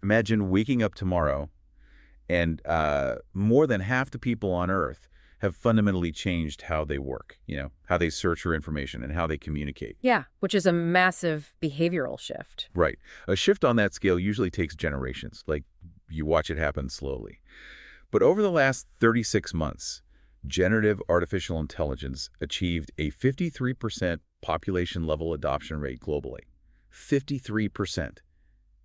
Imagine waking up tomorrow and more than half the people on Earth have fundamentally changed how they work, how they search for information and how they communicate. Yeah, which is a massive behavioral shift. Right. A shift on that scale usually takes generations, like you watch it happen slowly. But over the last 36 months, generative artificial intelligence achieved a 53% population-level adoption rate globally. 53%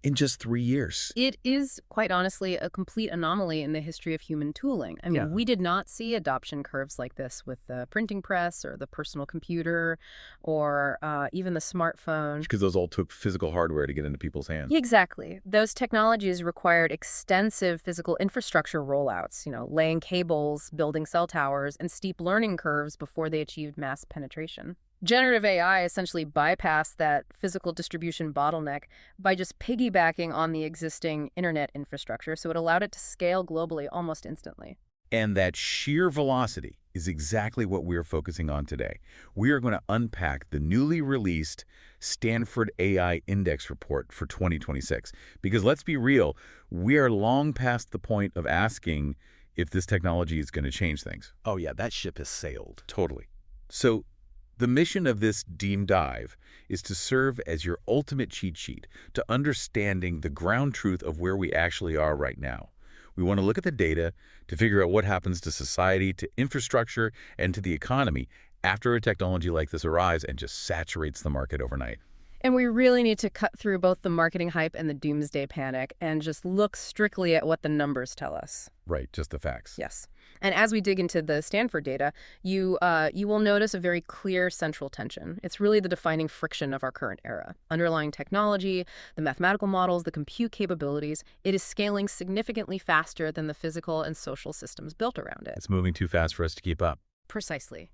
in just 3 years. It is, quite honestly, a complete anomaly in the history of human tooling. I mean, Yeah. we did not see adoption curves like this with the printing press or the personal computer or even the smartphone. Because those all took physical hardware to get into people's hands. Exactly. Those technologies required extensive physical infrastructure rollouts, laying cables, building cell towers, and steep learning curves before they achieved mass penetration. Generative AI essentially bypassed that physical distribution bottleneck by just piggybacking on the existing internet infrastructure, so it allowed it to scale globally almost instantly. And that sheer velocity is exactly what we're focusing on today. We are going to unpack the newly released Stanford AI Index report for 2026. Because let's be real, we are long past the point of asking if this technology is going to change things. Oh yeah, that ship has sailed. Totally. So the mission of this deep dive is to serve as your ultimate cheat sheet to understanding the ground truth of where we actually are right now. We want to look at the data to figure out what happens to society, to infrastructure, and to the economy after a technology like this arrives and just saturates the market overnight. And we really need to cut through both the marketing hype and the doomsday panic and just look strictly at what the numbers tell us. Right, just the facts. Yes. And as we dig into the Stanford data, you will notice a very clear central tension. It's really the defining friction of our current era. Underlying technology, the mathematical models, the compute capabilities, it is scaling significantly faster than the physical and social systems built around it. It's moving too fast for us to keep up. Precisely.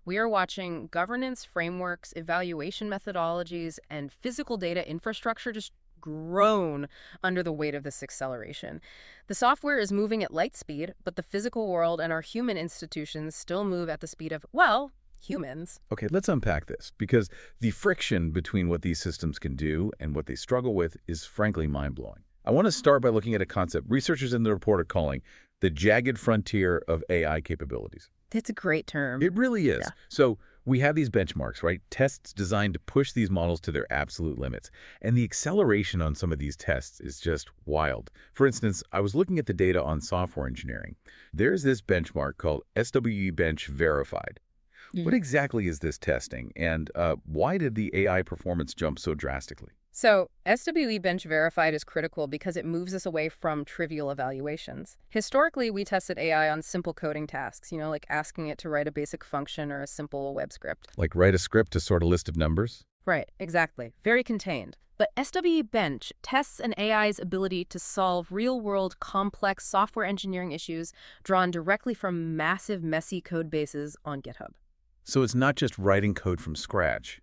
We are watching governance frameworks, evaluation methodologies, and physical data infrastructure just groan under the weight of this acceleration. The software is moving at light speed, but the physical world and our human institutions still move at the speed of, well, humans. Okay, let's unpack this, because the friction between what these systems can do and what they struggle with is frankly mind-blowing. I want to start by looking at a concept researchers in the report are calling the jagged frontier of AI capabilities. That's a great term. It really is. Yeah. So we have these benchmarks, right? Tests designed to push these models to their absolute limits. And the acceleration on some of these tests is just wild. For instance, I was looking at the data on software engineering. There's this benchmark called SWE Bench Verified. What exactly is this testing? And why did the AI performance jump so drastically? So, SWE Bench Verified is critical because it moves us away from trivial evaluations. Historically, we tested AI on simple coding tasks, like asking it to write a basic function or a simple web script. Like write a script to sort a list of numbers? Right, exactly. Very contained. But SWE Bench tests an AI's ability to solve real-world, complex software engineering issues drawn directly from massive, messy code bases on GitHub. So it's not just writing code from scratch.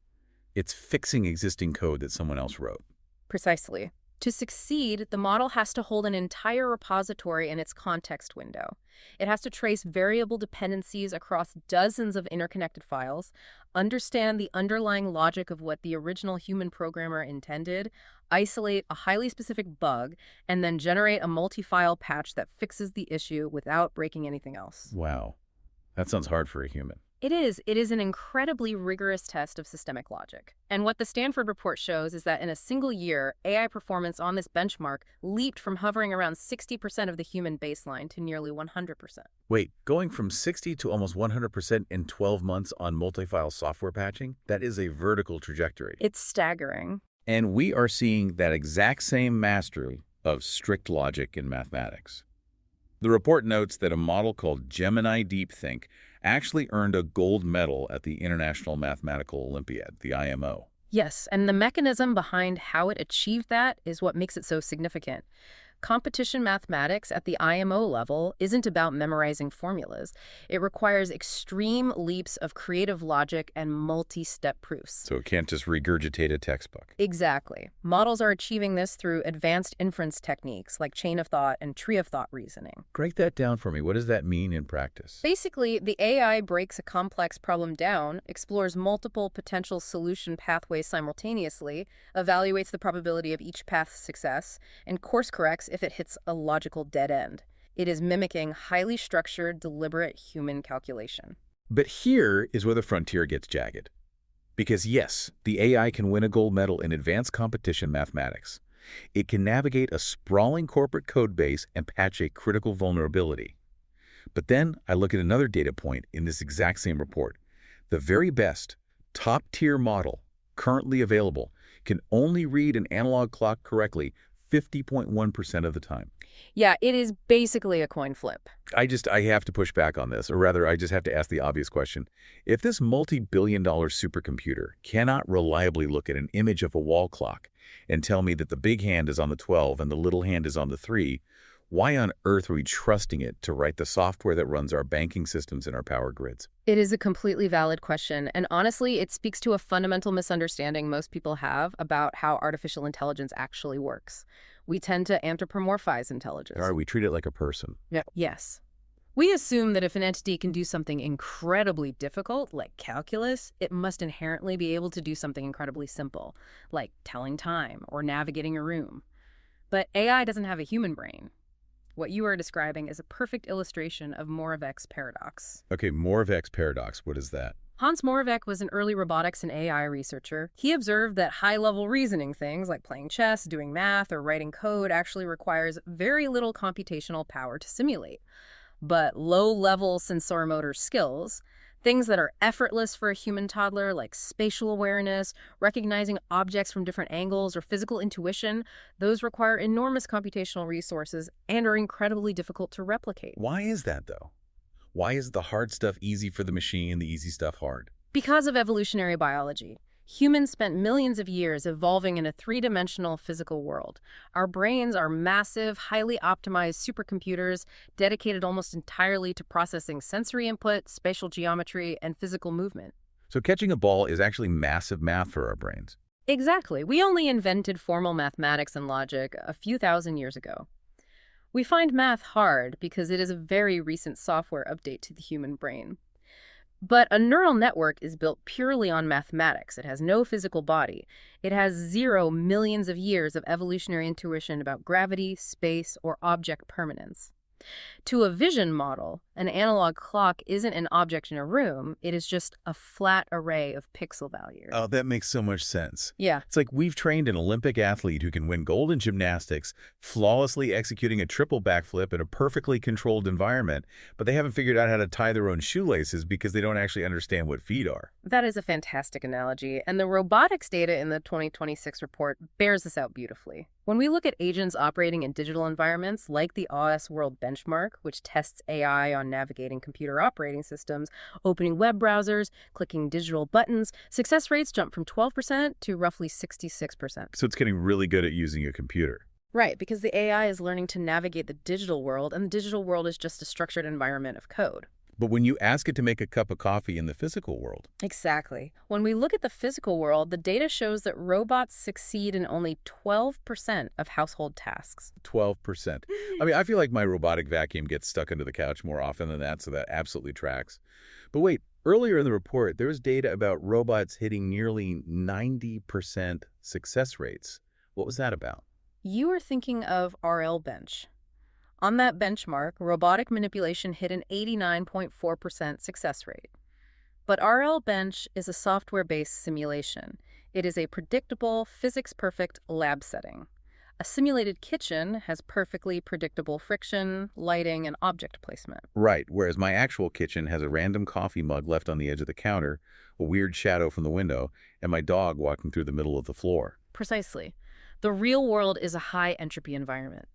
It's fixing existing code that someone else wrote. Precisely. To succeed, the model has to hold an entire repository in its context window. It has to trace variable dependencies across dozens of interconnected files, understand the underlying logic of what the original human programmer intended, isolate a highly specific bug, and then generate a multi-file patch that fixes the issue without breaking anything else. Wow. That sounds hard for a human. It is an incredibly rigorous test of systemic logic. And what the Stanford report shows is that in a single year, AI performance on this benchmark leaped from hovering around 60% of the human baseline to nearly 100%. Wait, going from 60 to almost 100% in 12 months on multi-file software patching? That is a vertical trajectory. It's staggering. And we are seeing that exact same mastery of strict logic in mathematics. The report notes that a model called Gemini DeepThink actually earned a gold medal at the International Mathematical Olympiad, the IMO. Yes, and the mechanism behind how it achieved that is what makes it so significant. Competition mathematics at the IMO level isn't about memorizing formulas. It requires extreme leaps of creative logic and multi-step proofs. So it can't just regurgitate a textbook. Exactly. Models are achieving this through advanced inference techniques like chain of thought and tree of thought reasoning. Break that down for me. What does that mean in practice? Basically, the AI breaks a complex problem down, explores multiple potential solution pathways simultaneously, evaluates the probability of each path's success, and course corrects if it hits a logical dead end. It is mimicking highly structured, deliberate human calculation. But here is where the frontier gets jagged. Because yes, the AI can win a gold medal in advanced competition mathematics. It can navigate a sprawling corporate code base and patch a critical vulnerability. But then I look at another data point in this exact same report. The very best, top-tier model currently available can only read an analog clock correctly 50.1% of the time. Yeah, it is basically a coin flip. I have to push back on this, or rather, I just have to ask the obvious question. If this multi-billion-dollar supercomputer cannot reliably look at an image of a wall clock and tell me that the big hand is on the 12 and the little hand is on the 3, why on earth are we trusting it to write the software that runs our banking systems and our power grids? It is a completely valid question, and honestly, it speaks to a fundamental misunderstanding most people have about how artificial intelligence actually works. We tend to anthropomorphize intelligence. All right, we treat it like a person. Yes. We assume that if an entity can do something incredibly difficult, like calculus, it must inherently be able to do something incredibly simple, like telling time or navigating a room. But AI doesn't have a human brain. What you are describing is a perfect illustration of Moravec's paradox. Okay, Moravec's paradox, what is that? Hans Moravec was an early robotics and AI researcher. He observed that high-level reasoning things like playing chess, doing math, or writing code actually requires very little computational power to simulate. But low-level sensorimotor skills, things that are effortless for a human toddler like spatial awareness, recognizing objects from different angles, or physical intuition, those require enormous computational resources and are incredibly difficult to replicate. Why is that, though? Why is the hard stuff easy for the machine, the easy stuff hard? Because of evolutionary biology. Humans spent millions of years evolving in a three-dimensional physical world. Our brains are massive, highly optimized supercomputers dedicated almost entirely to processing sensory input, spatial geometry, and physical movement. So catching a ball is actually massive math for our brains. Exactly. We only invented formal mathematics and logic a few thousand years ago. We find math hard because it is a very recent software update to the human brain. But a neural network is built purely on mathematics. It has no physical body. It has 0 millions of years of evolutionary intuition about gravity, space, or object permanence. To a vision model, an analog clock isn't an object in a room. It is just a flat array of pixel values. Oh, that makes so much sense. Yeah. It's like we've trained an Olympic athlete who can win gold in gymnastics, flawlessly executing a triple backflip in a perfectly controlled environment, but they haven't figured out how to tie their own shoelaces because they don't actually understand what feet are. That is a fantastic analogy, and the robotics data in the 2026 report bears this out beautifully. When we look at agents operating in digital environments like the OS World Benchmark, which tests AI on navigating computer operating systems, opening web browsers, clicking digital buttons, success rates jump from 12% to roughly 66%. So it's getting really good at using a computer. Right, because the AI is learning to navigate the digital world, and the digital world is just a structured environment of code. But when you ask it to make a cup of coffee in the physical world. Exactly. When we look at the physical world, the data shows that robots succeed in only 12% of household tasks. 12%. I mean, I feel like my robotic vacuum gets stuck under the couch more often than that, so that absolutely tracks. But wait, earlier in the report, there was data about robots hitting nearly 90% success rates. What was that about? You are thinking of RL Bench. On that benchmark, robotic manipulation hit an 89.4% success rate. But RL Bench is a software-based simulation. It is a predictable, physics-perfect lab setting. A simulated kitchen has perfectly predictable friction, lighting, and object placement. Right, whereas my actual kitchen has a random coffee mug left on the edge of the counter, a weird shadow from the window, and my dog walking through the middle of the floor. Precisely. The real world is a high-entropy environment.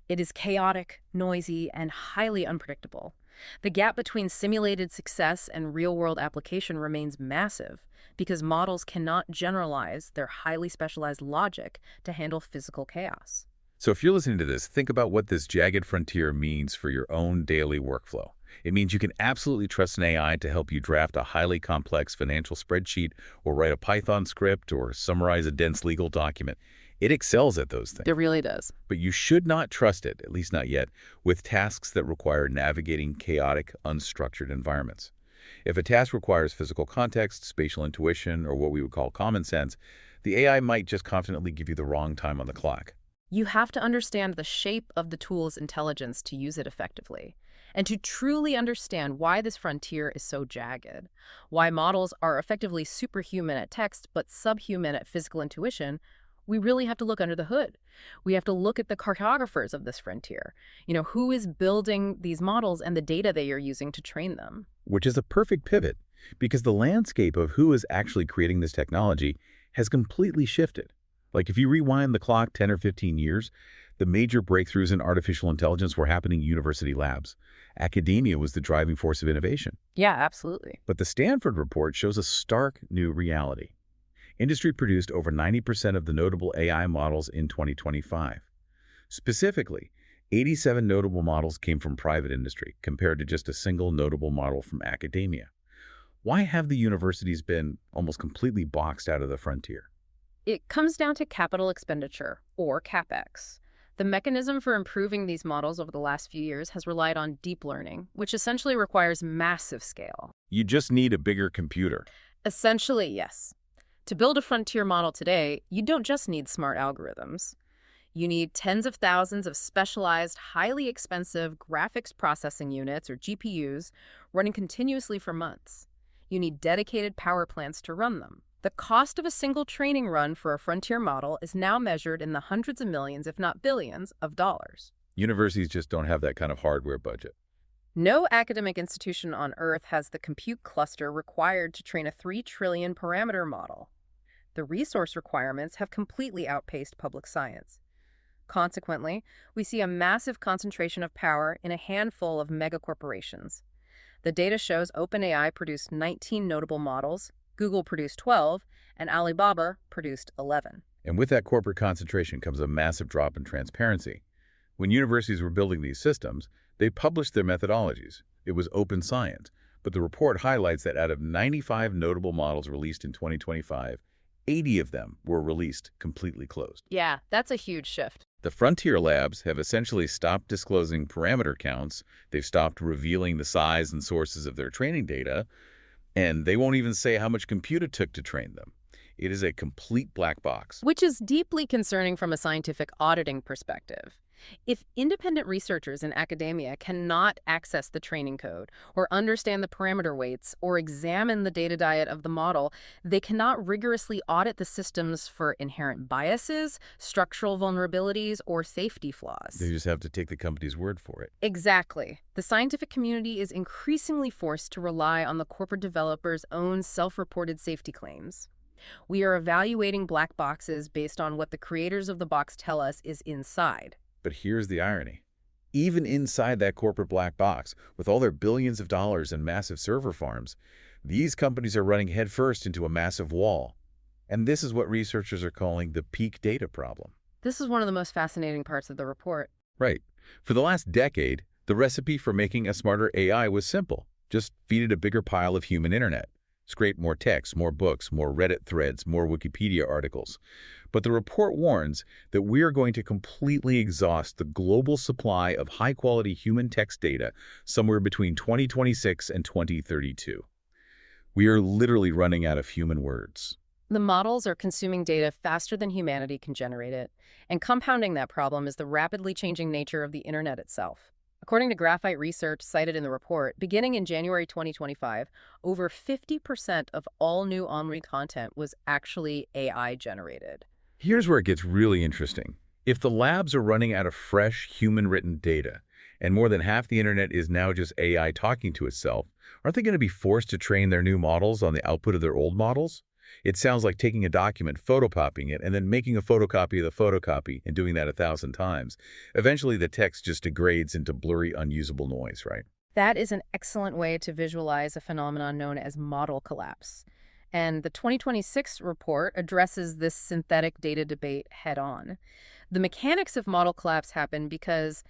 It is chaotic, noisy, and highly unpredictable. The gap between simulated success and real-world application remains massive because models cannot generalize their highly specialized logic to handle physical chaos. So if you're listening to this, think about what this jagged frontier means for your own daily workflow. It means you can absolutely trust an AI to help you draft a highly complex financial spreadsheet or write a Python script or summarize a dense legal document. It excels at those things. It really does. But you should not trust it, at least not yet, with tasks that require navigating chaotic, unstructured environments. If a task requires physical context, spatial intuition, or what we would call common sense, the AI might just confidently give you the wrong time on the clock. You have to understand the shape of the tool's intelligence to use it effectively, and to truly understand why this frontier is so jagged, why models are effectively superhuman at text but subhuman at physical intuition. We really have to look under the hood. We have to look at the cartographers of this frontier. Who is building these models and the data they are using to train them. Which is a perfect pivot, because the landscape of who is actually creating this technology has completely shifted. Like if you rewind the clock 10 or 15 years, the major breakthroughs in artificial intelligence were happening in university labs. Academia was the driving force of innovation. Yeah, absolutely. But the Stanford report shows a stark new reality. Industry produced over 90% of the notable AI models in 2025. Specifically, 87 notable models came from private industry, compared to just a single notable model from academia. Why have the universities been almost completely boxed out of the frontier? It comes down to capital expenditure, or CapEx. The mechanism for improving these models over the last few years has relied on deep learning, which essentially requires massive scale. You just need a bigger computer. Essentially, yes. To build a frontier model today, you don't just need smart algorithms. You need tens of thousands of specialized, highly expensive graphics processing units, or GPUs, running continuously for months. You need dedicated power plants to run them. The cost of a single training run for a frontier model is now measured in the hundreds of millions, if not billions, of dollars. Universities just don't have that kind of hardware budget. No academic institution on Earth has the compute cluster required to train a 3 trillion parameter model. The resource requirements have completely outpaced public science. Consequently, we see a massive concentration of power in a handful of megacorporations. The data shows OpenAI produced 19 notable models, Google produced 12, and Alibaba produced 11. And with that corporate concentration comes a massive drop in transparency. When universities were building these systems, they published their methodologies. It was open science. But the report highlights that out of 95 notable models released in 2025, 80 of them were released completely closed. Yeah, that's a huge shift. The frontier labs have essentially stopped disclosing parameter counts, they've stopped revealing the size and sources of their training data, and they won't even say how much compute it took to train them. It is a complete black box. Which is deeply concerning from a scientific auditing perspective. If independent researchers in academia cannot access the training code, or understand the parameter weights, or examine the data diet of the model, they cannot rigorously audit the systems for inherent biases, structural vulnerabilities, or safety flaws. They just have to take the company's word for it. Exactly. The scientific community is increasingly forced to rely on the corporate developers' own self-reported safety claims. We are evaluating black boxes based on what the creators of the box tell us is inside. But here's the irony. Even inside that corporate black box, with all their billions of dollars and massive server farms, these companies are running headfirst into a massive wall. And this is what researchers are calling the peak data problem. This is one of the most fascinating parts of the report. Right. For the last decade, the recipe for making a smarter AI was simple. Just feed it a bigger pile of human internet. Scrape more text, more books, more Reddit threads, more Wikipedia articles. But the report warns that we are going to completely exhaust the global supply of high-quality human text data somewhere between 2026 and 2032. We are literally running out of human words. The models are consuming data faster than humanity can generate it, and compounding that problem is the rapidly changing nature of the internet itself. According to Graphite research cited in the report, beginning in January 2025, over 50% of all new online content was actually AI-generated. Here's where it gets really interesting. If the labs are running out of fresh, human-written data, and more than half the internet is now just AI talking to itself, aren't they going to be forced to train their new models on the output of their old models? It sounds like taking a document, photocopying it, and then making a photocopy of the photocopy and doing that 1,000 times. Eventually, the text just degrades into blurry, unusable noise, right? That is an excellent way to visualize a phenomenon known as model collapse. And the 2026 report addresses this synthetic data debate head-on. The mechanics of model collapse happen because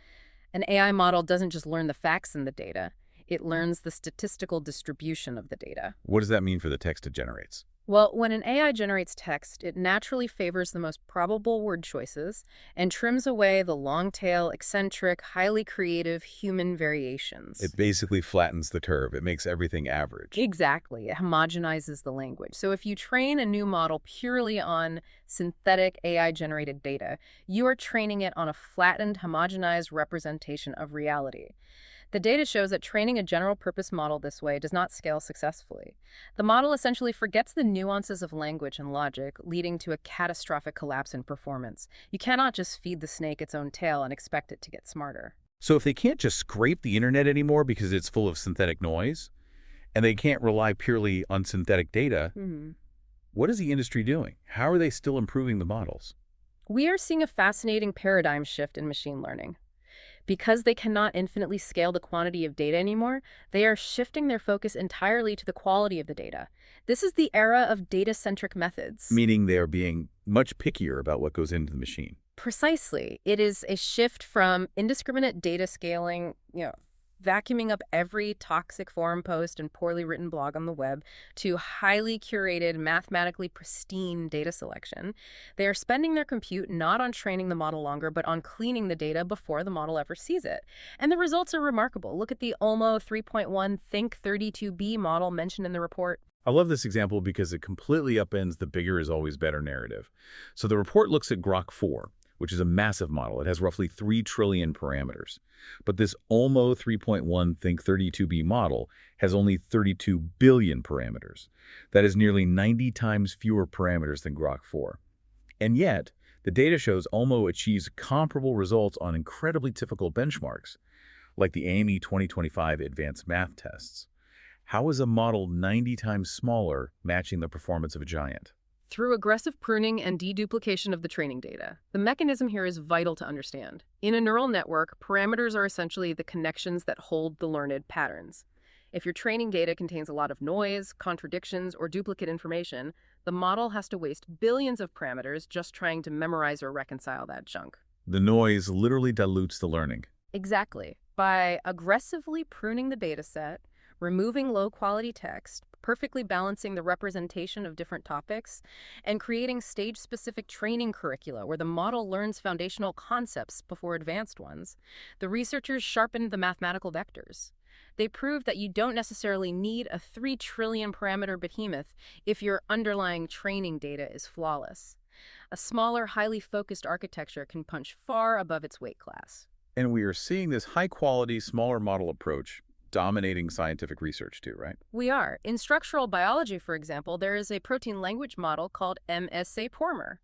an AI model doesn't just learn the facts in the data, it learns the statistical distribution of the data. What does that mean for the text it generates? Well, when an AI generates text, it naturally favors the most probable word choices and trims away the long-tail, eccentric, highly creative human variations. It basically flattens the curve. It makes everything average. Exactly. It homogenizes the language. So if you train a new model purely on synthetic AI-generated data, you are training it on a flattened, homogenized representation of reality. The data shows that training a general-purpose model this way does not scale successfully. The model essentially forgets the nuances of language and logic, leading to a catastrophic collapse in performance. You cannot just feed the snake its own tail and expect it to get smarter. So if they can't just scrape the internet anymore because it's full of synthetic noise, and they can't rely purely on synthetic data, what is the industry doing? How are they still improving the models? We are seeing a fascinating paradigm shift in machine learning. Because they cannot infinitely scale the quantity of data anymore, they are shifting their focus entirely to the quality of the data. This is the era of data-centric methods. Meaning they are being much pickier about what goes into the machine. Precisely. It is a shift from indiscriminate data scaling, vacuuming up every toxic forum post and poorly written blog on the web, to highly curated, mathematically pristine data selection. They are spending their compute not on training the model longer, but on cleaning the data before the model ever sees it. And the results are remarkable. Look at the Olmo 3.1 Think 32B model mentioned in the report. I love this example because it completely upends the bigger is always better narrative. So the report looks at Grok 4, which is a massive model. It has roughly 3 trillion parameters. But this Olmo 3.1 Think 32B model has only 32 billion parameters. That is nearly 90 times fewer parameters than Grok 4. And yet, the data shows Olmo achieves comparable results on incredibly difficult benchmarks, like the AME 2025 advanced math tests. How is a model 90 times smaller matching the performance of a giant? Through aggressive pruning and deduplication of the training data. The mechanism here is vital to understand. In a neural network, parameters are essentially the connections that hold the learned patterns. If your training data contains a lot of noise, contradictions, or duplicate information, the model has to waste billions of parameters just trying to memorize or reconcile that junk. The noise literally dilutes the learning. Exactly. By aggressively pruning the dataset, removing low-quality text, perfectly balancing the representation of different topics, and creating stage-specific training curricula where the model learns foundational concepts before advanced ones, the researchers sharpened the mathematical vectors. They proved that you don't necessarily need a 3 trillion parameter behemoth if your underlying training data is flawless. A smaller, highly focused architecture can punch far above its weight class. And we are seeing this high-quality, smaller model approach dominating scientific research too, right? We are. In structural biology, for example, there is a protein language model called MSA-Pormer.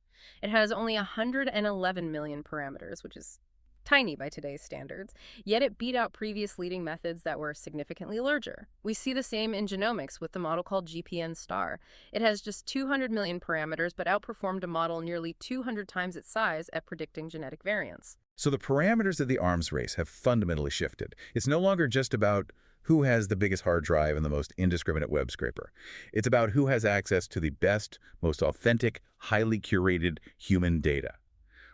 It has only 111 million parameters, which is tiny by today's standards, yet it beat out previous leading methods that were significantly larger. We see the same in genomics with the model called GPN-STAR. It has just 200 million parameters, but outperformed a model nearly 200 times its size at predicting genetic variants. So the parameters of the arms race have fundamentally shifted. It's no longer just about who has the biggest hard drive and the most indiscriminate web scraper. It's about who has access to the best, most authentic, highly curated human data,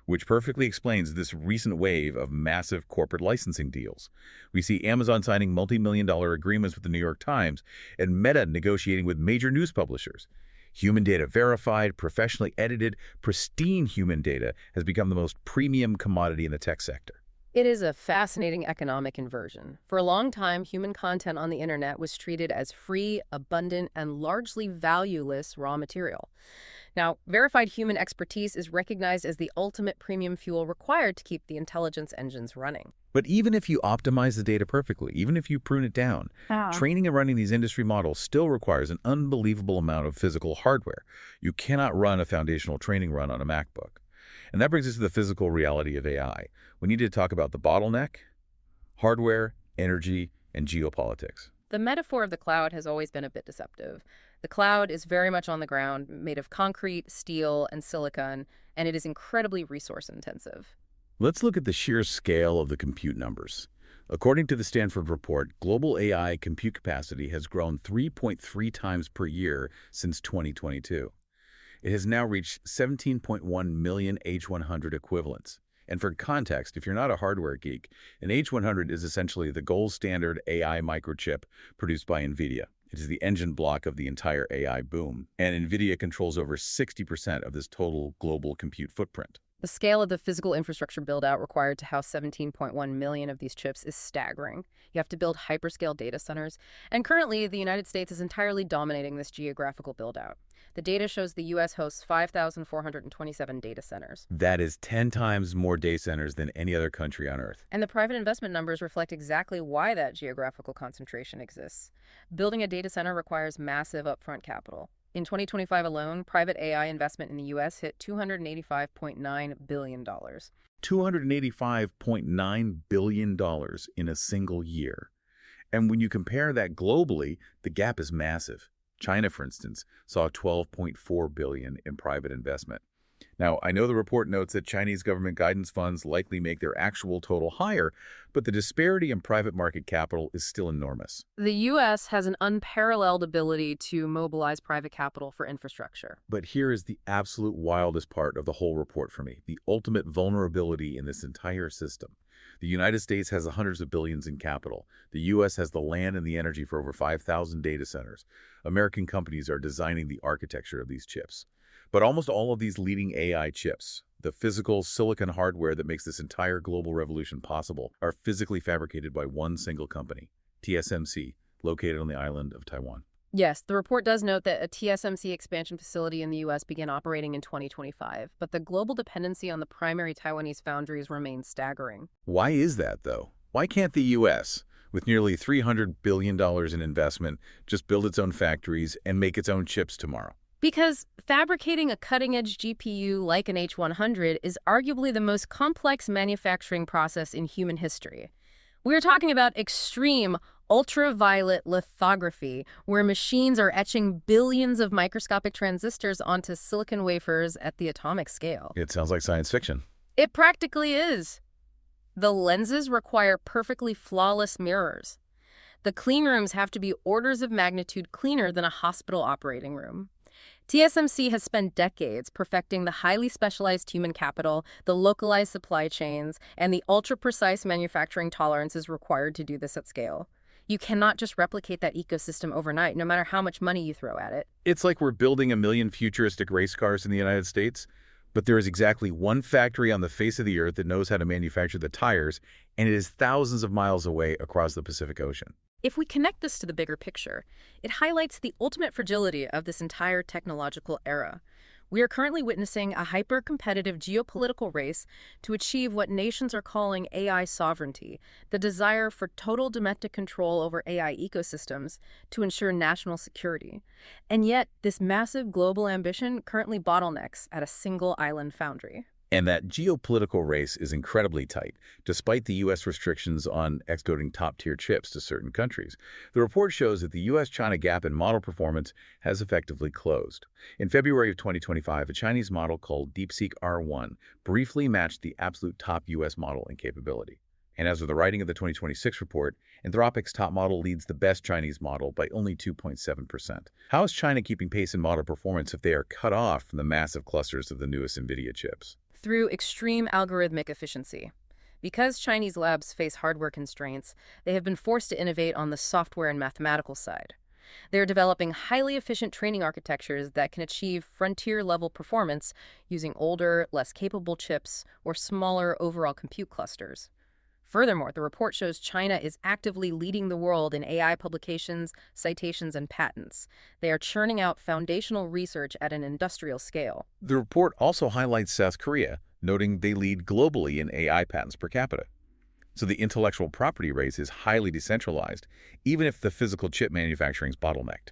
which perfectly explains this recent wave of massive corporate licensing deals. We see Amazon signing multi-million-dollar agreements with the New York Times and Meta negotiating with major news publishers. Human data verified, professionally edited, pristine human data has become the most premium commodity in the tech sector. It is a fascinating economic inversion. For a long time, human content on the internet was treated as free, abundant, and largely valueless raw material. Now, verified human expertise is recognized as the ultimate premium fuel required to keep the intelligence engines running. But even if you optimize the data perfectly, even if you prune it down, training and running these industry models still requires an unbelievable amount of physical hardware. You cannot run a foundational training run on a MacBook. And that brings us to the physical reality of AI. We need to talk about the bottleneck: hardware, energy, and geopolitics. The metaphor of the cloud has always been a bit deceptive. The cloud is very much on the ground, made of concrete, steel, and silicon, and it is incredibly resource-intensive. Let's look at the sheer scale of the compute numbers. According to the Stanford report, global AI compute capacity has grown 3.3 times per year since 2022. It has now reached 17.1 million H100 equivalents. And for context, if you're not a hardware geek, an H100 is essentially the gold standard AI microchip produced by NVIDIA. It is the engine block of the entire AI boom, and NVIDIA controls over 60% of this total global compute footprint. The scale of the physical infrastructure build-out required to house 17.1 million of these chips is staggering. You have to build hyperscale data centers, and currently the United States is entirely dominating this geographical build-out. The data shows the U.S. hosts 5,427 data centers. That is 10 times more data centers than any other country on Earth. And the private investment numbers reflect exactly why that geographical concentration exists. Building a data center requires massive upfront capital. In 2025 alone, private AI investment in the U.S. hit $285.9 billion. $285.9 billion in a single year. And when you compare that globally, the gap is massive. China, for instance, saw $12.4 billion in private investment. Now, I know the report notes that Chinese government guidance funds likely make their actual total higher, but the disparity in private market capital is still enormous. The U.S. has an unparalleled ability to mobilize private capital for infrastructure. But here is the absolute wildest part of the whole report for me, the ultimate vulnerability in this entire system. The United States has hundreds of billions in capital. The U.S. has the land and the energy for over 5,000 data centers. American companies are designing the architecture of these chips. But almost all of these leading AI chips, the physical silicon hardware that makes this entire global revolution possible, are physically fabricated by one single company, TSMC, located on the island of Taiwan. Yes, the report does note that a TSMC expansion facility in the U.S. began operating in 2025, but the global dependency on the primary Taiwanese foundries remains staggering. Why is that, though? Why can't the U.S., with nearly $300 billion in investment, just build its own factories and make its own chips tomorrow? Because fabricating a cutting-edge GPU like an H100 is arguably the most complex manufacturing process in human history. We're talking about extreme ultraviolet lithography, where machines are etching billions of microscopic transistors onto silicon wafers at the atomic scale. It sounds like science fiction. It practically is. The lenses require perfectly flawless mirrors. The clean rooms have to be orders of magnitude cleaner than a hospital operating room. TSMC has spent decades perfecting the highly specialized human capital, the localized supply chains, and the ultra-precise manufacturing tolerances required to do this at scale. You cannot just replicate that ecosystem overnight, no matter how much money you throw at it. It's like we're building a million futuristic race cars in the United States, but there is exactly one factory on the face of the earth that knows how to manufacture the tires, and it is thousands of miles away across the Pacific Ocean. If we connect this to the bigger picture, it highlights the ultimate fragility of this entire technological era. We are currently witnessing a hyper-competitive geopolitical race to achieve what nations are calling AI sovereignty, the desire for total domestic control over AI ecosystems to ensure national security. And yet, this massive global ambition currently bottlenecks at a single island foundry. And that geopolitical race is incredibly tight, despite the U.S. restrictions on exporting top-tier chips to certain countries. The report shows that the U.S.-China gap in model performance has effectively closed. In February of 2025, a Chinese model called DeepSeek R1 briefly matched the absolute top U.S. model in capability. And as of the writing of the 2026 report, Anthropic's top model leads the best Chinese model by only 2.7%. How is China keeping pace in model performance if they are cut off from the massive clusters of the newest NVIDIA chips? Through extreme algorithmic efficiency. Because Chinese labs face hardware constraints, they have been forced to innovate on the software and mathematical side. They're developing highly efficient training architectures that can achieve frontier-level performance using older, less capable chips or smaller overall compute clusters. Furthermore, the report shows China is actively leading the world in AI publications, citations, and patents. They are churning out foundational research at an industrial scale. The report also highlights South Korea, noting they lead globally in AI patents per capita. So the intellectual property race is highly decentralized, even if the physical chip manufacturing is bottlenecked.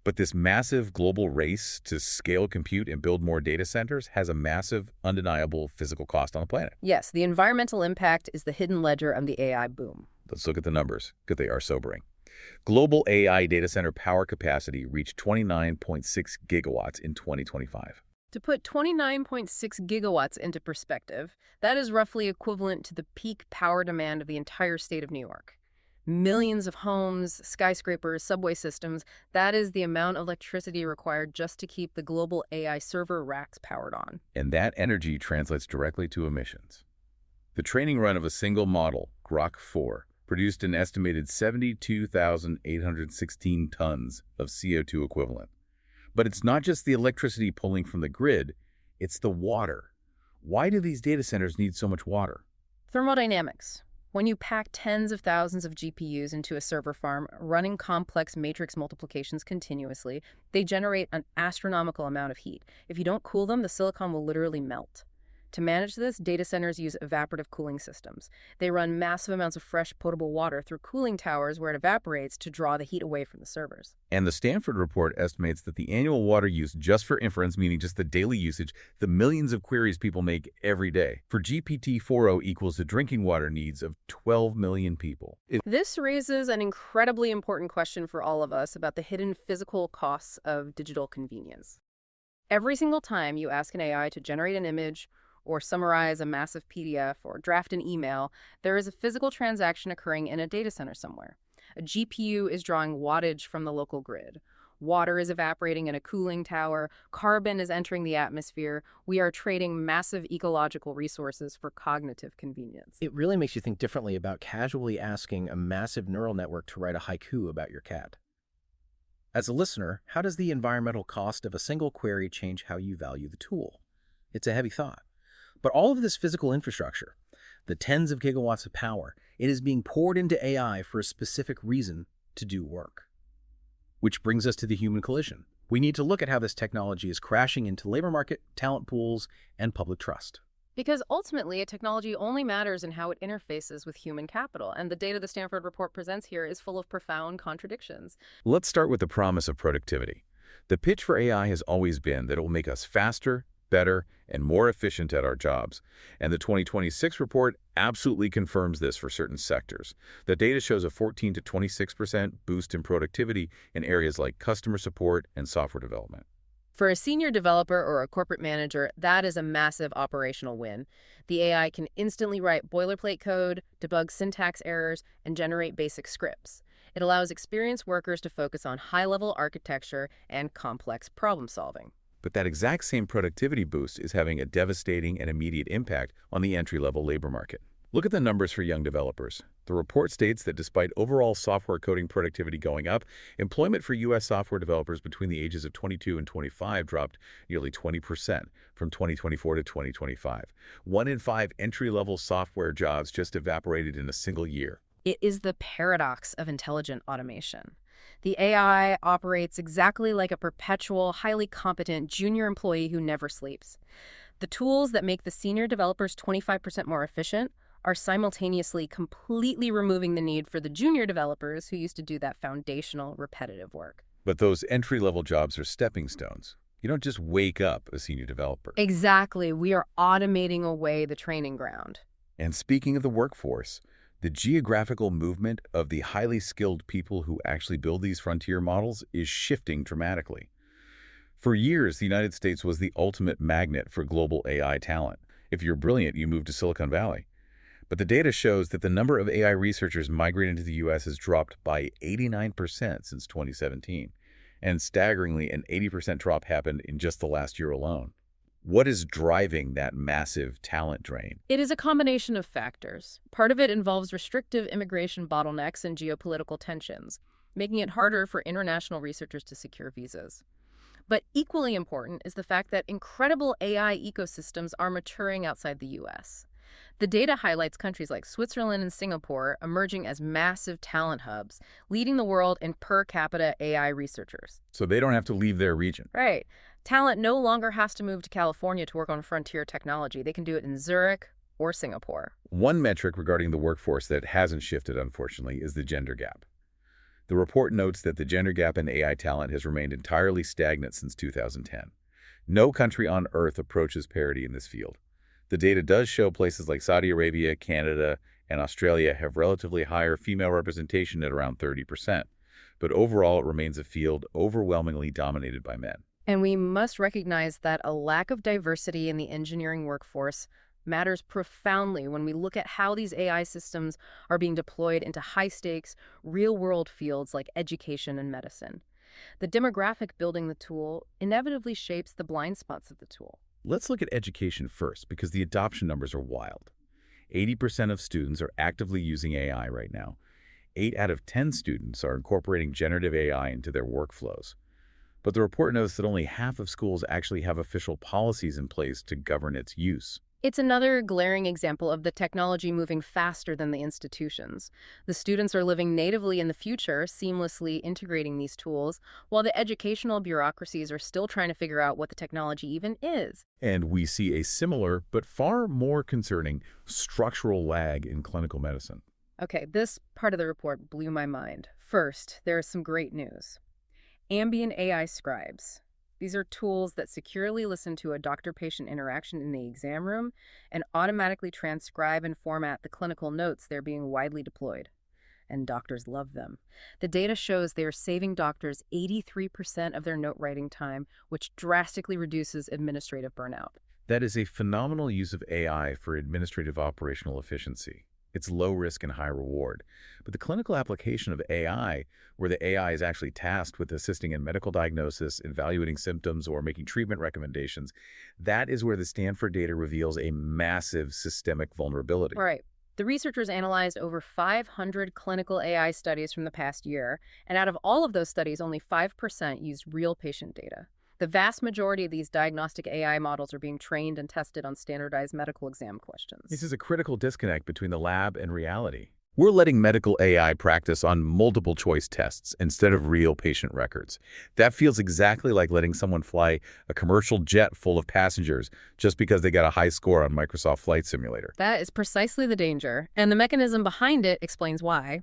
But this massive global race to scale compute and build more data centers has a massive, undeniable physical cost on the planet. Yes, the environmental impact is the hidden ledger of the AI boom. Let's look at the numbers, because they are sobering. Global AI data center power capacity reached 29.6 gigawatts in 2025. To put 29.6 gigawatts into perspective, that is roughly equivalent to the peak power demand of the entire state of New York. Millions of homes, skyscrapers, subway systems, that is the amount of electricity required just to keep the global AI server racks powered on. And that energy translates directly to emissions. The training run of a single model, Grok 4, produced an estimated 72,816 tons of CO2 equivalent. But it's not just the electricity pulling from the grid, it's the water. Why do these data centers need so much water? Thermodynamics. When you pack tens of thousands of GPUs into a server farm, running complex matrix multiplications continuously, they generate an astronomical amount of heat. If you don't cool them, the silicon will literally melt. To manage this, data centers use evaporative cooling systems. They run massive amounts of fresh, potable water through cooling towers where it evaporates to draw the heat away from the servers. And the Stanford report estimates that the annual water use just for inference, meaning just the daily usage, the millions of queries people make every day, for GPT-4o equals the drinking water needs of 12 million people. This raises an incredibly important question for all of us about the hidden physical costs of digital convenience. Every single time you ask an AI to generate an image, or summarize a massive PDF, or draft an email, there is a physical transaction occurring in a data center somewhere. A GPU is drawing wattage from the local grid. Water is evaporating in a cooling tower. Carbon is entering the atmosphere. We are trading massive ecological resources for cognitive convenience. It really makes you think differently about casually asking a massive neural network to write a haiku about your cat. As a listener, how does the environmental cost of a single query change how you value the tool? It's a heavy thought. But all of this physical infrastructure, the tens of gigawatts of power, it is being poured into AI for a specific reason to do work. Which brings us to the human collision. We need to look at how this technology is crashing into labor market, talent pools, and public trust. Because ultimately, a technology only matters in how it interfaces with human capital, and the data the Stanford report presents here is full of profound contradictions. Let's start with the promise of productivity. The pitch for AI has always been that it will make us faster, better, and more efficient at our jobs. And the 2026 report absolutely confirms this for certain sectors. The data shows a 14 to 26% boost in productivity in areas like customer support and software development. For a senior developer or a corporate manager, that is a massive operational win. The AI can instantly write boilerplate code, debug syntax errors, and generate basic scripts. It allows experienced workers to focus on high-level architecture and complex problem-solving. But that exact same productivity boost is having a devastating and immediate impact on the entry-level labor market. Look at the numbers for young developers. The report states that despite overall software coding productivity going up, employment for U.S. software developers between the ages of 22 and 25 dropped nearly 20% from 2024 to 2025. 1 in 5 entry-level software jobs just evaporated in a single year. It is the paradox of intelligent automation. The AI operates exactly like a perpetual, highly competent junior employee who never sleeps. The tools that make the senior developers 25% more efficient are simultaneously completely removing the need for the junior developers who used to do that foundational, repetitive work. But those entry-level jobs are stepping stones. You don't just wake up a senior developer. Exactly. We are automating away the training ground. And speaking of the workforce, the geographical movement of the highly skilled people who actually build these frontier models is shifting dramatically. For years, the United States was the ultimate magnet for global AI talent. If you're brilliant, you move to Silicon Valley. But the data shows that the number of AI researchers migrating to the U.S. has dropped by 89% since 2017. And staggeringly, an 80% drop happened in just the last year alone. What is driving that massive talent drain? It is a combination of factors. Part of it involves restrictive immigration bottlenecks and geopolitical tensions, making it harder for international researchers to secure visas. But equally important is the fact that incredible AI ecosystems are maturing outside the U.S. The data highlights countries like Switzerland and Singapore emerging as massive talent hubs, leading the world in per capita AI researchers. So they don't have to leave their region. Right. Talent no longer has to move to California to work on frontier technology. They can do it in Zurich or Singapore. One metric regarding the workforce that hasn't shifted, unfortunately, is the gender gap. The report notes that the gender gap in AI talent has remained entirely stagnant since 2010. No country on Earth approaches parity in this field. The data does show places like Saudi Arabia, Canada, and Australia have relatively higher female representation at around 30%. But overall, it remains a field overwhelmingly dominated by men. And we must recognize that a lack of diversity in the engineering workforce matters profoundly when we look at how these AI systems are being deployed into high-stakes, real-world fields like education and medicine. The demographic building the tool inevitably shapes the blind spots of the tool. Let's look at education first, because the adoption numbers are wild. 80% of students are actively using AI right now. 8 out of 10 students are incorporating generative AI into their workflows. But the report notes that only half of schools actually have official policies in place to govern its use. It's another glaring example of the technology moving faster than the institutions. The students are living natively in the future, seamlessly integrating these tools, while the educational bureaucracies are still trying to figure out what the technology even is. And we see a similar, but far more concerning, structural lag in clinical medicine. Okay, this part of the report blew my mind. First, there is some great news. Ambient AI scribes. These are tools that securely listen to a doctor-patient interaction in the exam room and automatically transcribe and format the clinical notes. They're being widely deployed, and doctors love them. The data shows they are saving doctors 83% of their note writing time, which drastically reduces administrative burnout. That is a phenomenal use of AI for administrative operational efficiency. It's low risk and high reward. But the clinical application of AI, where the AI is actually tasked with assisting in medical diagnosis, evaluating symptoms, or making treatment recommendations, that is where the Stanford data reveals a massive systemic vulnerability. All right. The researchers analyzed over 500 clinical AI studies from the past year, and out of all of those studies, only 5% used real patient data. The vast majority of these diagnostic AI models are being trained and tested on standardized medical exam questions. This is a critical disconnect between the lab and reality. We're letting medical AI practice on multiple choice tests instead of real patient records. That feels exactly like letting someone fly a commercial jet full of passengers just because they got a high score on Microsoft Flight Simulator. That is precisely the danger, and the mechanism behind it explains why.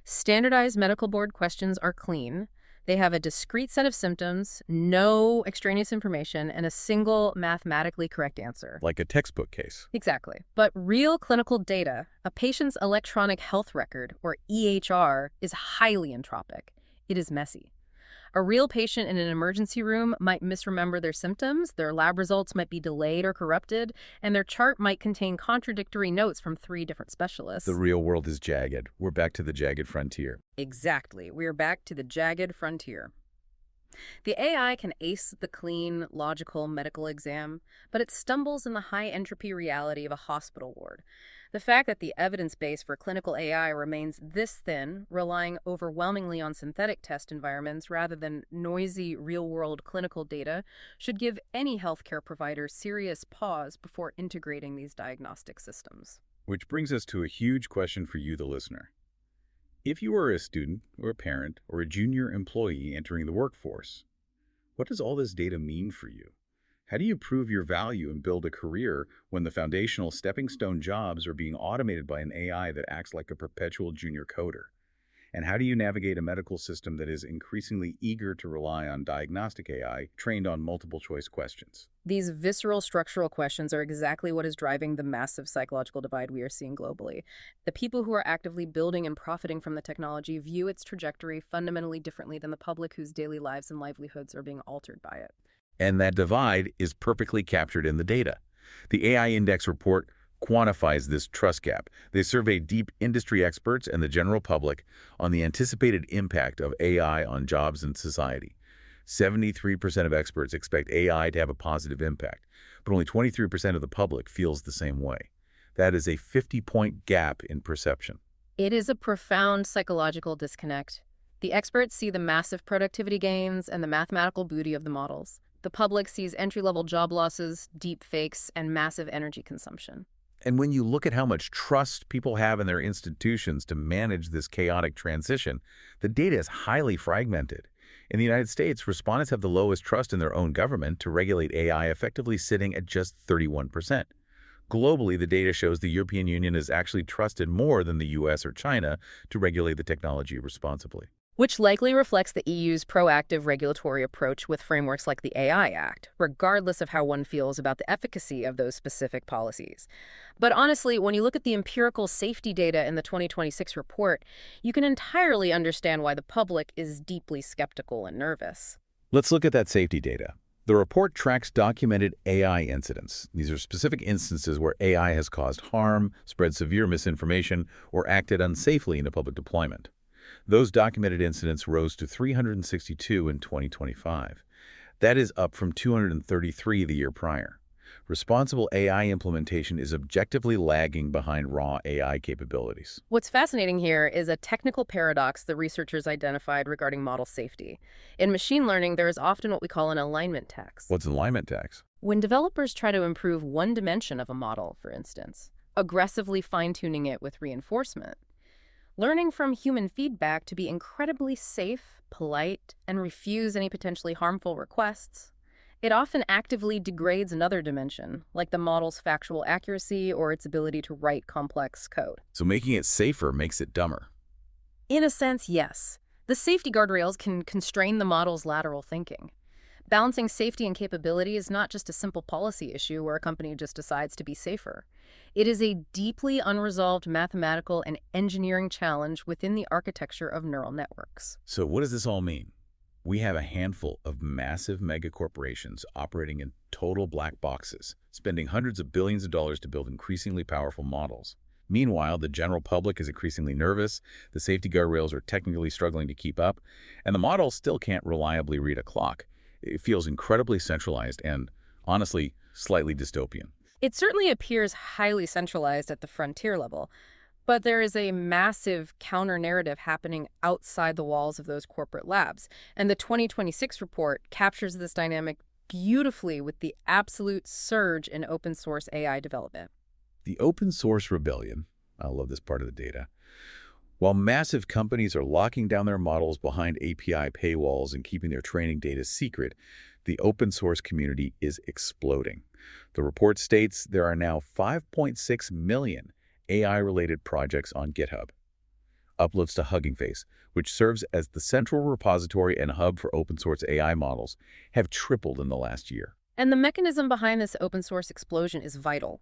Standardized medical board questions are clean. They have a discrete set of symptoms, no extraneous information, and a single mathematically correct answer. Like a textbook case. Exactly. But real clinical data, a patient's electronic health record, or EHR, is highly entropic. It is messy. A real patient in an emergency room might misremember their symptoms, their lab results might be delayed or corrupted, and their chart might contain contradictory notes from 3 different specialists. The real world is jagged. We're back to the jagged frontier. Exactly. We're back to the jagged frontier. The AI can ace the clean, logical medical exam, but it stumbles in the high-entropy reality of a hospital ward. The fact that the evidence base for clinical AI remains this thin, relying overwhelmingly on synthetic test environments rather than noisy, real-world clinical data, should give any healthcare provider serious pause before integrating these diagnostic systems. Which brings us to a huge question for you, the listener. If you are a student or a parent or a junior employee entering the workforce, what does all this data mean for you? How do you prove your value and build a career when the foundational stepping stone jobs are being automated by an AI that acts like a perpetual junior coder? And how do you navigate a medical system that is increasingly eager to rely on diagnostic AI trained on multiple choice questions? These visceral structural questions are exactly what is driving the massive psychological divide we are seeing globally. The people who are actively building and profiting from the technology view its trajectory fundamentally differently than the public whose daily lives and livelihoods are being altered by it. And that divide is perfectly captured in the data. The AI Index report quantifies this trust gap. They surveyed deep industry experts and the general public on the anticipated impact of AI on jobs and society. 73% of experts expect AI to have a positive impact, but only 23% of the public feels the same way. That is a 50-point gap in perception. It is a profound psychological disconnect. The experts see the massive productivity gains and the mathematical beauty of the models. The public sees entry-level job losses, deep fakes, and massive energy consumption. And when you look at how much trust people have in their institutions to manage this chaotic transition, the data is highly fragmented. In the United States, respondents have the lowest trust in their own government to regulate AI, effectively sitting at just 31%. Globally, the data shows the European Union is actually trusted more than the US or China to regulate the technology responsibly. Which likely reflects the EU's proactive regulatory approach with frameworks like the AI Act, regardless of how one feels about the efficacy of those specific policies. But honestly, when you look at the empirical safety data in the 2026 report, you can entirely understand why the public is deeply skeptical and nervous. Let's look at that safety data. The report tracks documented AI incidents. These are specific instances where AI has caused harm, spread severe misinformation, or acted unsafely in a public deployment. Those documented incidents rose to 362 in 2025. That is up from 233 the year prior. Responsible AI implementation is objectively lagging behind raw AI capabilities. What's fascinating here is a technical paradox the researchers identified regarding model safety. In machine learning, there is often what we call an alignment tax. What's alignment tax? When developers try to improve one dimension of a model, for instance, aggressively fine-tuning it with reinforcement, learning from human feedback to be incredibly safe, polite, and refuse any potentially harmful requests, it often actively degrades another dimension, like the model's factual accuracy or its ability to write complex code. So making it safer makes it dumber. In a sense, yes. The safety guardrails can constrain the model's lateral thinking. Balancing safety and capability is not just a simple policy issue where a company just decides to be safer. It is a deeply unresolved mathematical and engineering challenge within the architecture of neural networks. So what does this all mean? We have a handful of massive megacorporations operating in total black boxes, spending hundreds of billions of dollars to build increasingly powerful models. Meanwhile, the general public is increasingly nervous, the safety guardrails are technically struggling to keep up, and the model still can't reliably read a clock. It feels incredibly centralized and, honestly, slightly dystopian. It certainly appears highly centralized at the frontier level, but there is a massive counter-narrative happening outside the walls of those corporate labs, and the 2026 report captures this dynamic beautifully with the absolute surge in open-source AI development. The open source rebellion, I love this part of the data. While massive companies are locking down their models behind API paywalls and keeping their training data secret, the open source community is exploding. The report states there are now 5.6 million AI-related projects on GitHub. Uploads to Hugging Face, which serves as the central repository and hub for open-source AI models, have tripled in the last year. And the mechanism behind this open-source explosion is vital.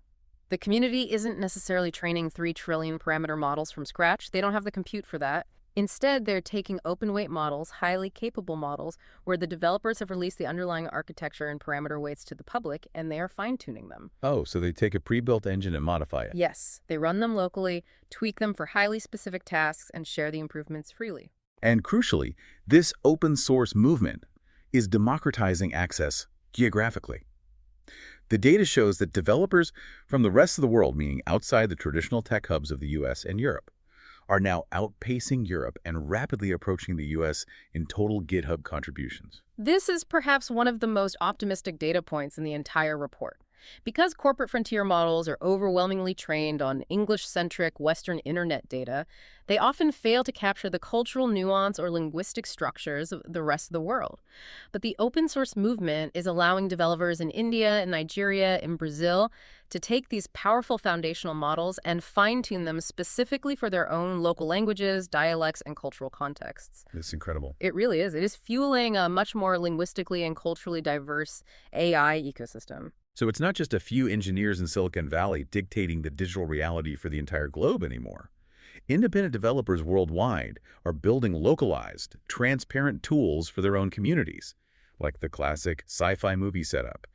The community isn't necessarily training 3 trillion parameter models from scratch. They don't have the compute for that. Instead, they're taking open-weight models, highly capable models, where the developers have released the underlying architecture and parameter weights to the public, and they are fine-tuning them. Oh, so they take a pre-built engine and modify it. Yes, they run them locally, tweak them for highly specific tasks, and share the improvements freely. And crucially, this open source movement is democratizing access geographically. The data shows that developers from the rest of the world, meaning outside the traditional tech hubs of the US and Europe, are now outpacing Europe and rapidly approaching the US in total GitHub contributions. This is perhaps one of the most optimistic data points in the entire report. Because corporate frontier models are overwhelmingly trained on English-centric Western internet data, they often fail to capture the cultural nuance or linguistic structures of the rest of the world. But the open source movement is allowing developers in India, in Nigeria, in Brazil to take these powerful foundational models and fine-tune them specifically for their own local languages, dialects, and cultural contexts. It's incredible. It really is. It is fueling a much more linguistically and culturally diverse AI ecosystem. So it's not just a few engineers in Silicon Valley dictating the digital reality for the entire globe anymore. Independent developers worldwide are building localized, transparent tools for their own communities, like the classic sci-fi movie setup.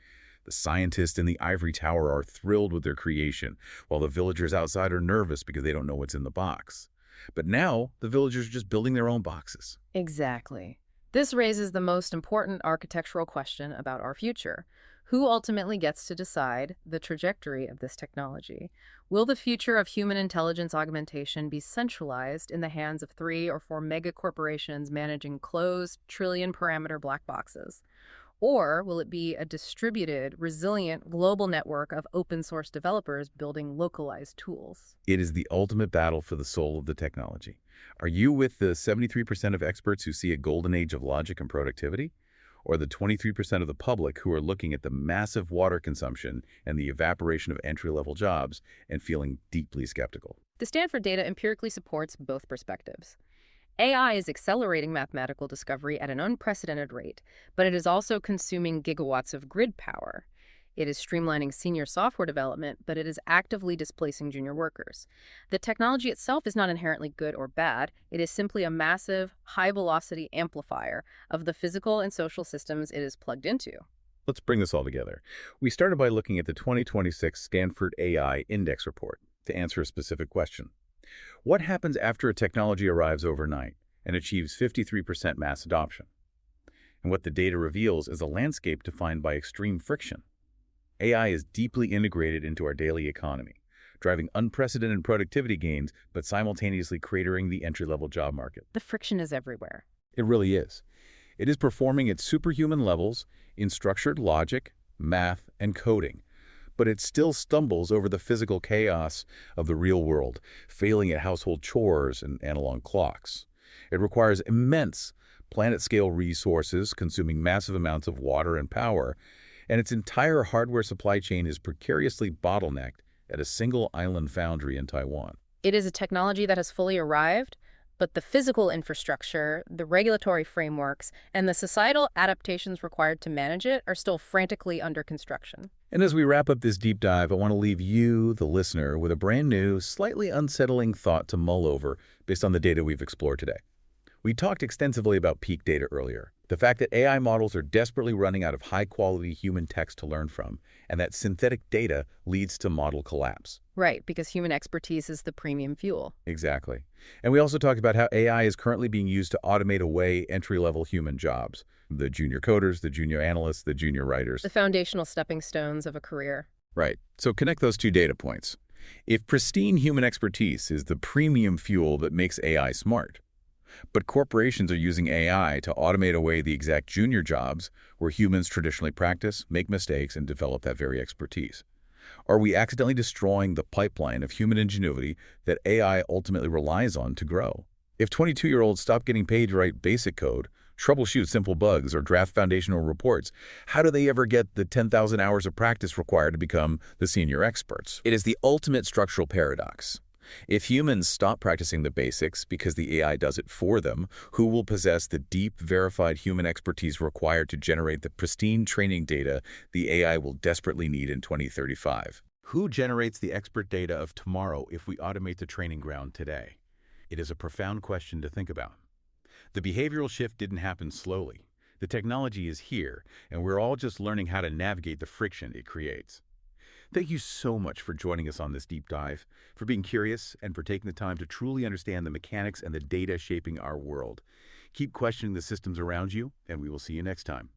The scientists in the ivory tower are thrilled with their creation, while the villagers outside are nervous because they don't know what's in the box. But now, the villagers are just building their own boxes. Exactly. This raises the most important architectural question about our future. Who ultimately gets to decide the trajectory of this technology? Will the future of human intelligence augmentation be centralized in the hands of 3 or 4 mega corporations managing closed, trillion-parameter black boxes? Or will it be a distributed, resilient, global network of open-source developers building localized tools? It is the ultimate battle for the soul of the technology. Are you with the 73% of experts who see a golden age of logic and productivity? Or the 23% of the public who are looking at the massive water consumption and the evaporation of entry-level jobs and feeling deeply skeptical? The Stanford data empirically supports both perspectives. AI is accelerating mathematical discovery at an unprecedented rate, but it is also consuming gigawatts of grid power. It is streamlining senior software development, but it is actively displacing junior workers. The technology itself is not inherently good or bad. It is simply a massive, high-velocity amplifier of the physical and social systems it is plugged into. Let's bring this all together. We started by looking at the 2026 Stanford AI Index Report to answer a specific question. What happens after a technology arrives overnight and achieves 53% mass adoption? And what the data reveals is a landscape defined by extreme friction. AI is deeply integrated into our daily economy, driving unprecedented productivity gains but simultaneously cratering the entry-level job market. The friction is everywhere. It really is. It is performing at superhuman levels in structured logic, math, and coding, but it still stumbles over the physical chaos of the real world, failing at household chores and analog clocks. It requires immense planet-scale resources, consuming massive amounts of water and power, and its entire hardware supply chain is precariously bottlenecked at a single island foundry in Taiwan. It is a technology that has fully arrived, but the physical infrastructure, the regulatory frameworks, and the societal adaptations required to manage it are still frantically under construction. And as we wrap up this deep dive, I want to leave you, the listener, with a brand new, slightly unsettling thought to mull over based on the data we've explored today. We talked extensively about peak data earlier, the fact that AI models are desperately running out of high-quality human text to learn from, and that synthetic data leads to model collapse. Right, because human expertise is the premium fuel. Exactly. And we also talked about how AI is currently being used to automate away entry-level human jobs, the junior coders, the junior analysts, the junior writers. The foundational stepping stones of a career. Right. So connect those two data points. If pristine human expertise is the premium fuel that makes AI smart, but corporations are using AI to automate away the exact junior jobs where humans traditionally practice, make mistakes, and develop that very expertise, are we accidentally destroying the pipeline of human ingenuity that AI ultimately relies on to grow? If 22-year-olds stop getting paid to write basic code, troubleshoot simple bugs, or draft foundational reports, how do they ever get the 10,000 hours of practice required to become the senior experts? It is the ultimate structural paradox. If humans stop practicing the basics because the AI does it for them, who will possess the deep, verified human expertise required to generate the pristine training data the AI will desperately need in 2035? Who generates the expert data of tomorrow if we automate the training ground today? It is a profound question to think about. The behavioral shift didn't happen slowly. The technology is here, and we're all just learning how to navigate the friction it creates. Thank you so much for joining us on this deep dive, for being curious, and for taking the time to truly understand the mechanics and the data shaping our world. Keep questioning the systems around you, and we will see you next time.